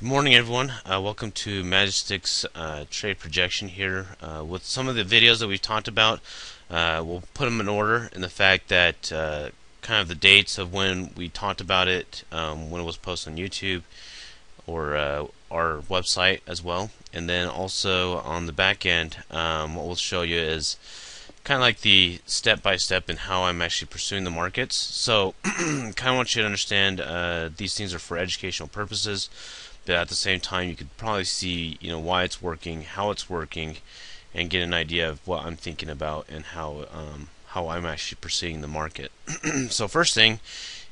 Good morning, everyone. Welcome to Majestic's trade projection here. With some of the videos that we've talked about, we'll put them in order in the fact that kind of the dates of when we talked about it, when it was posted on YouTube or our website as well. And then also on the back end, what we'll show you is kind of like the step-by-step in how I'm actually pursuing the markets. So kind of want you to understand these things are for educational purposes, but at the same time you could probably see why it's working, how it's working, and get an idea of what I'm thinking about and how I'm actually pursuing the market. So first thing,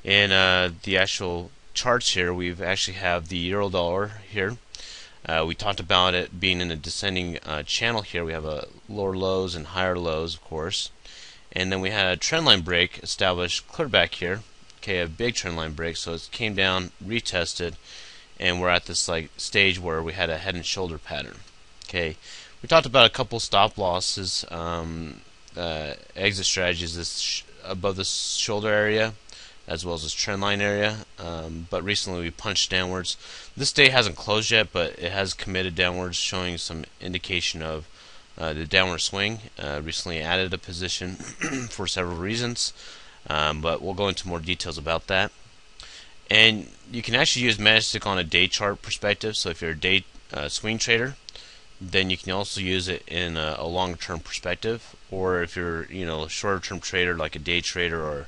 in the actual charts here, we've actually have the euro dollar here. We talked about it being in a descending channel here. We have lower lows and higher lows, of course, and then we had a trendline break established clear back here. Okay, a big trendline break, so it came down, retested, and we're at this stage where we had a head and shoulder pattern. Okay, we talked about a couple stop losses, exit strategies above the shoulder area, as well as this trend line area, but recently we punched downwards. This day hasn't closed yet, but it has committed downwards, showing some indication of the downward swing. Recently added a position for several reasons, but we'll go into more details about that. And you can actually use Majestic on a day chart perspective. So if you're a day swing trader, then you can also use it in a long-term perspective. Or if you're a shorter-term trader like a day trader or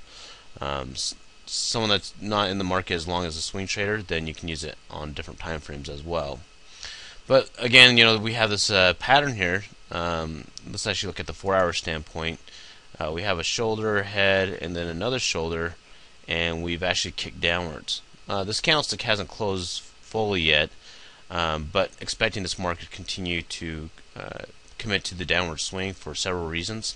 someone that's not in the market as long as a swing trader, then you can use it on different time frames as well. But again, we have this pattern here. Let's actually look at the 4-hour standpoint. We have a shoulder, head, and then another shoulder, and we've actually kicked downwards. This candlestick hasn't closed fully yet, but expecting this market to continue to commit to the downward swing for several reasons.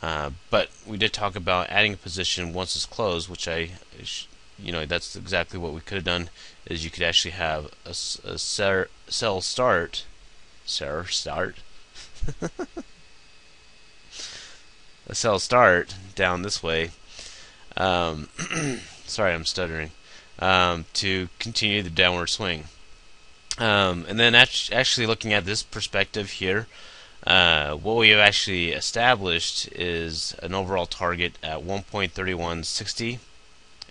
But we did talk about adding a position once it's closed, which that's exactly what we could have done. Is you could actually have a sell start, a sell start down this way. Sorry, I'm stuttering. To continue the downward swing, and then actually looking at this perspective here. What we have actually established is an overall target at 1.3160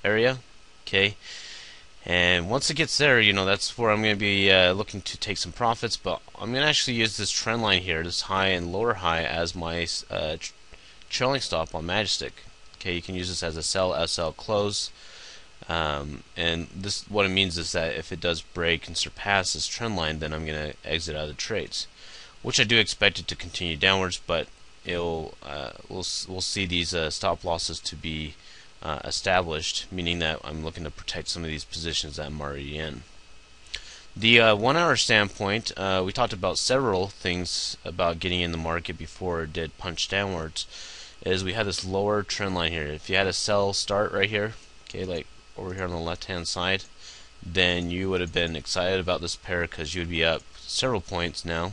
area. Okay, and once it gets there, that's where I'm going to be looking to take some profits. But I'm going to actually use this trend line here, this high and lower high, as my trailing stop on Majestic. Okay, you can use this as a sell SL close. And this, what it means is that if it does break and surpass this trend line, then I'm going to exit out of the trades, which I do expect it to continue downwards, but we'll see these stop losses to be established, meaning that I'm looking to protect some of these positions that I'm already in. The 1-hour standpoint, we talked about several things about getting in the market before it did punch downwards. Is we had this lower trend line here. If you had a sell start right here, okay, like over here on the left hand side, then you would have been excited about this pair because you would be up several points now.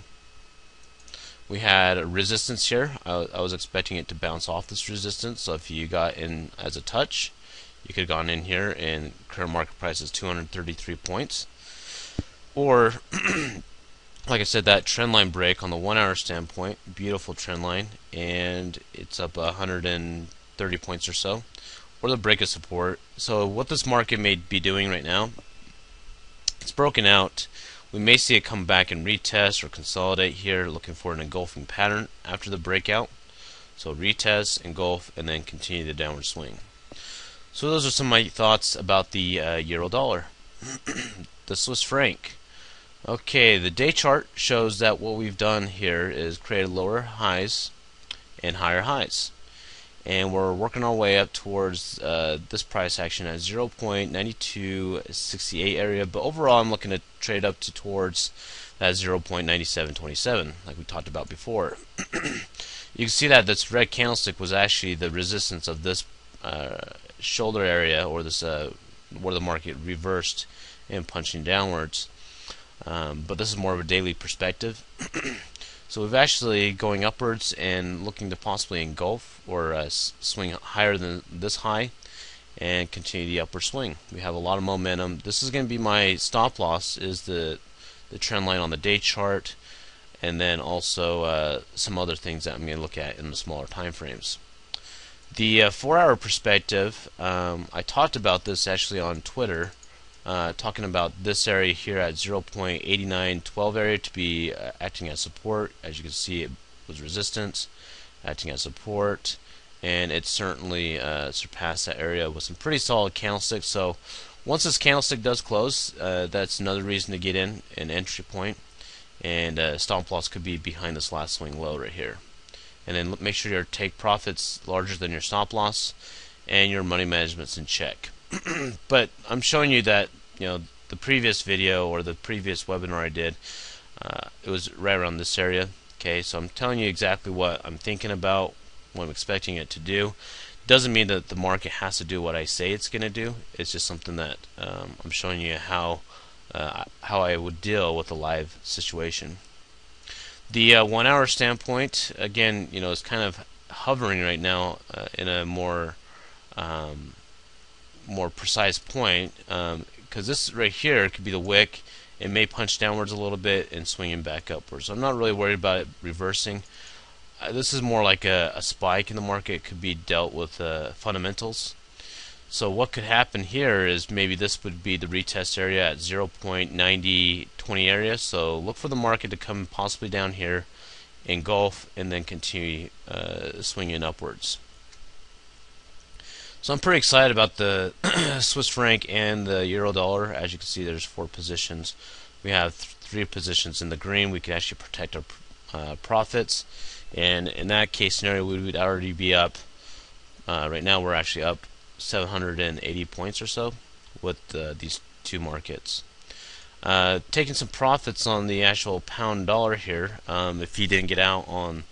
We had a resistance here. I was expecting it to bounce off this resistance, so if you got in as a touch, you could have gone in here, and current market price is 233 points. Or like I said, that trend line break on the 1-hour standpoint, beautiful trend line, and it's up 130 points or so, or the break of support. So what this market may be doing right now, it's broken out. We may see it come back and retest or consolidate here, looking for an engulfing pattern after the breakout. So retest, engulf, and then continue the downward swing. So those are some of my thoughts about the euro dollar. The Swiss franc. Okay, the day chart shows that what we've done here is create lower highs and higher highs, and we're working our way up towards this price action at 0.9268 area, but overall I'm looking to trade up towards that 0.9727 like we talked about before. You can see that this red candlestick was actually the resistance of this shoulder area, or this where the market reversed and punching downwards. But this is more of a daily perspective. So we've actually going upwards and looking to possibly engulf or swing higher than this high, and continue the upward swing. We have a lot of momentum. This is going to be my stop loss, is the trend line on the day chart, and then also some other things that I'm going to look at in the smaller time frames. The 4-hour perspective, I talked about this actually on Twitter, talking about this area here at 0.8912 area to be acting as support. As you can see, it was resistance, acting as support, and it certainly surpassed that area with some pretty solid candlesticks. So once this candlestick does close, that's another reason to get in, an entry point, and stop loss could be behind this last swing low right here. And then make sure your take profits larger than your stop loss, and your money management's in check. But I'm showing you that, you know, the previous video or the previous webinar I did, it was right around this area. Okay, so I'm telling you exactly what I'm thinking about, what I'm expecting it to do. Doesn't mean that the market has to do what I say it's going to do. It's just something that I'm showing you how I would deal with a live situation. The 1 hour standpoint, again, you know, is kind of hovering right now in a more precise point, because this right here could be the wick. It may punch downwards a little bit and swinging back upwards. So I'm not really worried about it reversing. This is more like a spike in the market. It could be dealt with fundamentals. So what could happen here is maybe this would be the retest area at 0.9020 area. So look for the market to come possibly down here, engulf, and then continue swinging upwards. So I'm pretty excited about the Swiss franc and the euro dollar. As you can see, there's 4 positions. We have 3 positions in the green. We could actually protect our profits, and in that case scenario, we would already be up. Right now, we're actually up 780 points or so with these 2 markets. Taking some profits on the actual pound dollar here. If you didn't get out on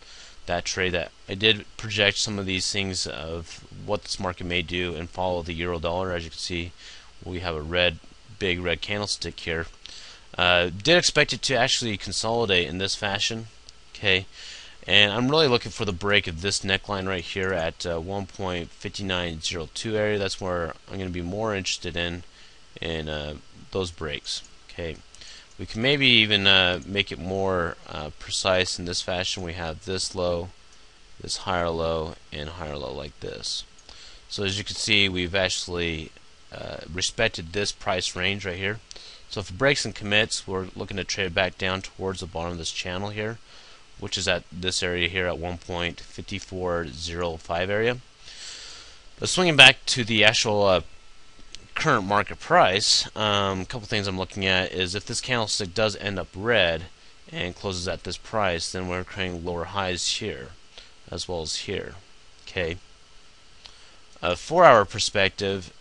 that trade, that I did project some of these things of what this market may do and follow the euro dollar. As you can see, we have a big red candlestick here. Did expect it to actually consolidate in this fashion. Okay, and I'm really looking for the break of this neckline right here at 1.5902 area. That's where I'm going to be more interested in those breaks. Okay, we can maybe even make it more precise in this fashion. We have this low, this higher low, and higher low like this. So as you can see, we've actually respected this price range right here. So if it breaks and commits, we're looking to trade back down towards the bottom of this channel here, which is at this area here at 1.5405 area. But swinging back to the actual current market price, a couple things I'm looking at is if this candlestick does end up red and closes at this price, then we're creating lower highs here as well as here. Okay. A 4-hour perspective,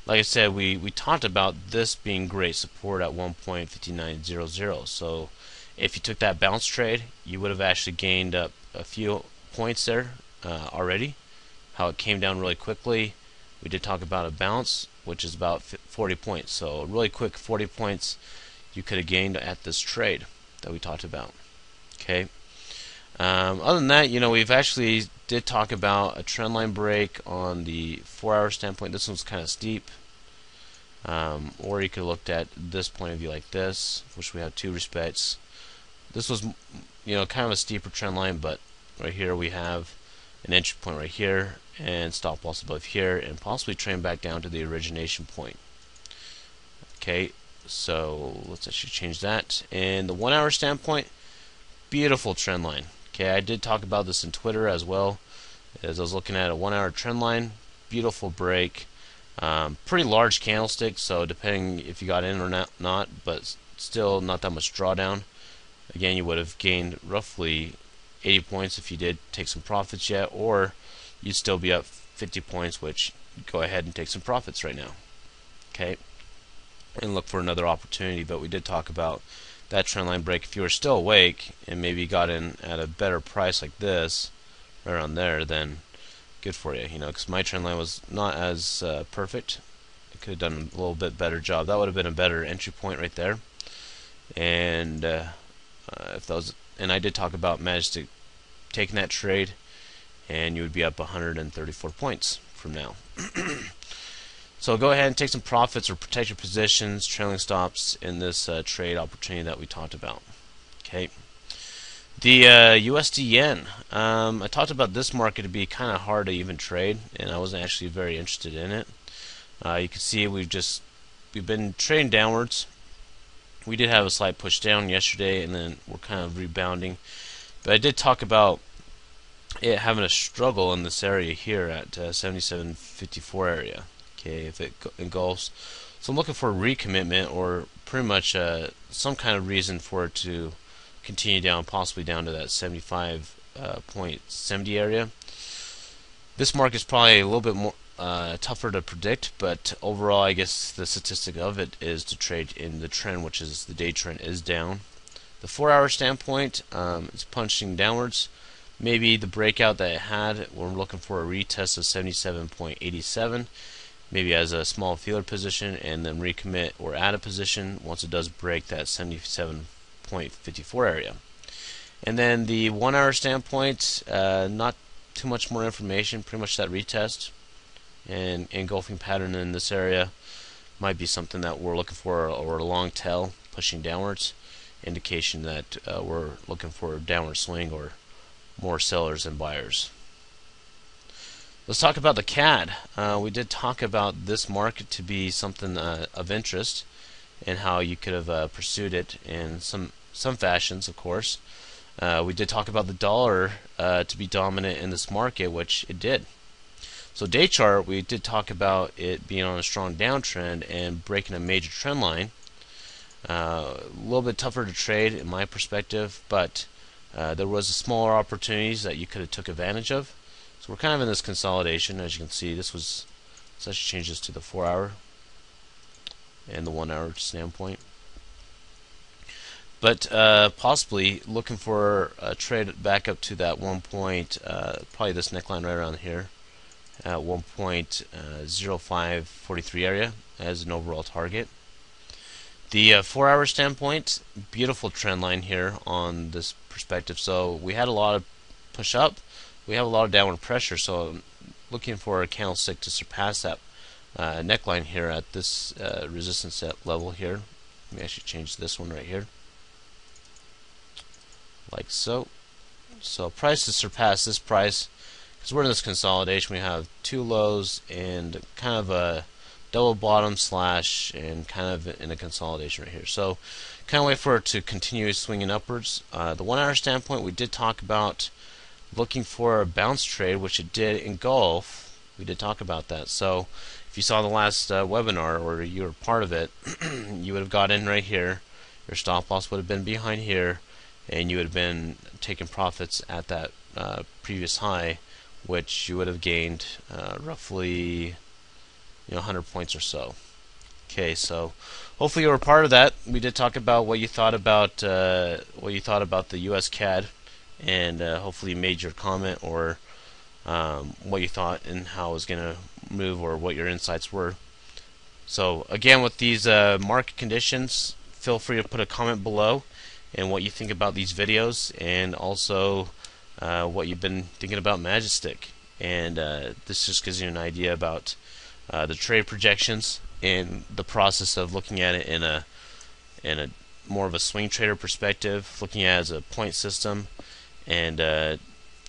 like I said, we talked about this being great support at 1.5900. So if you took that bounce trade, you would have actually gained up a few points there already. How it came down really quickly. We did talk about a bounce, which is about 40 points. So really quick 40 points you could have gained at this trade that we talked about. Okay. Other than that, you know, we've actually did talk about a trendline break on the 4-hour standpoint. This one's kind of steep. Or you could have looked at this point of view like this, which we have 2 respects. This was, you know, kind of a steeper trend line, but right here we have an entry point right here and stop loss above here, and possibly trend back down to the origination point. Okay, so let's actually change that. And the 1-hour standpoint, beautiful trend line. Okay, I did talk about this in Twitter as well, as I was looking at a 1-hour trend line. Beautiful break, pretty large candlestick, so depending if you got in or not, but still not that much drawdown. Again, you would have gained roughly 80 points if you did take some profits yet, or you'd still be up 50 points, which go ahead and take some profits right now. Okay, and look for another opportunity. But we did talk about that trendline break. If you were still awake and maybe got in at a better price like this, right around there, then good for you. You know, because my trendline was not as perfect. I could have done a little bit better job. That would have been a better entry point right there. And if that was, and I did talk about Majestic taking that trade, and you would be up 134 points from now. So go ahead and take some profits or protect your positions, trailing stops in this trade opportunity that we talked about. Okay. The USD yen. I talked about this market to be kind of hard to even trade, and I wasn't actually very interested in it. You can see we've been trading downwards. We did have a slight push down yesterday, and then we're kind of rebounding. But I did talk about it having a struggle in this area here at 77.54 area. Okay, if it engulfs. So I'm looking for a recommitment, or pretty much some kind of reason for it to continue down, possibly down to that 75.70 area. This market is probably a little bit more tougher to predict, but overall, I guess the statistic of it is to trade in the trend, which is the day trend is down. The 4-hour standpoint, it's punching downwards. Maybe the breakout that it had, we're looking for a retest of 77.87, maybe as a small feeler position, and then recommit or add a position once it does break that 77.54 area. And then the 1-hour standpoint, not too much more information, pretty much that retest and engulfing pattern in this area might be something that we're looking for, or a long tail pushing downwards, indication that we're looking for a downward swing or more sellers than buyers. Let's talk about the CAD. We did talk about this market to be something of interest, and how you could have pursued it in some fashions, of course. We did talk about the dollar to be dominant in this market, which it did. So day chart, we did talk about it being on a strong downtrend and breaking a major trend line. A little bit tougher to trade in my perspective, but there was smaller opportunities that you could have took advantage of. So we're kind of in this consolidation. As you can see, let's actually change this to the 4-hour and the 1-hour standpoint. But possibly looking for a trade back up to that probably this neckline right around here, at 1.0543 area as an overall target. The 4-hour standpoint, beautiful trend line here on this perspective. So we had a lot of push up, we have a lot of downward pressure. So I'm looking for a candlestick to surpass that neckline here at this resistance level here. Let me actually change this one right here, like so. So price to surpass this price, because we're in this consolidation. We have two lows and kind of a double bottom slash and kind of in a consolidation right here. So kind of wait for it to continue swinging upwards. The 1-hour standpoint, we did talk about looking for a bounce trade, which it did engulf. We did talk about that. So if you saw the last webinar, or you were part of it, you would have got in right here. Your stop loss would have been behind here, and you would have been taking profits at that previous high, which you would have gained roughly 100 points or so. Okay, so hopefully you were part of that. We did talk about what you thought about the U.S. CAD, and hopefully you made your comment, or what you thought and how it was going to move, or what your insights were. So again, with these market conditions, feel free to put a comment below and what you think about these videos, and also what you've been thinking about Majestic. And this just gives you an idea about the trade projections and the process of looking at it in a more of a swing trader perspective, looking at it as a point system, and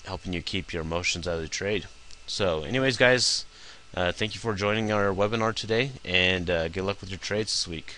helping you keep your emotions out of the trade. So anyways, guys, thank you for joining our webinar today, and good luck with your trades this week.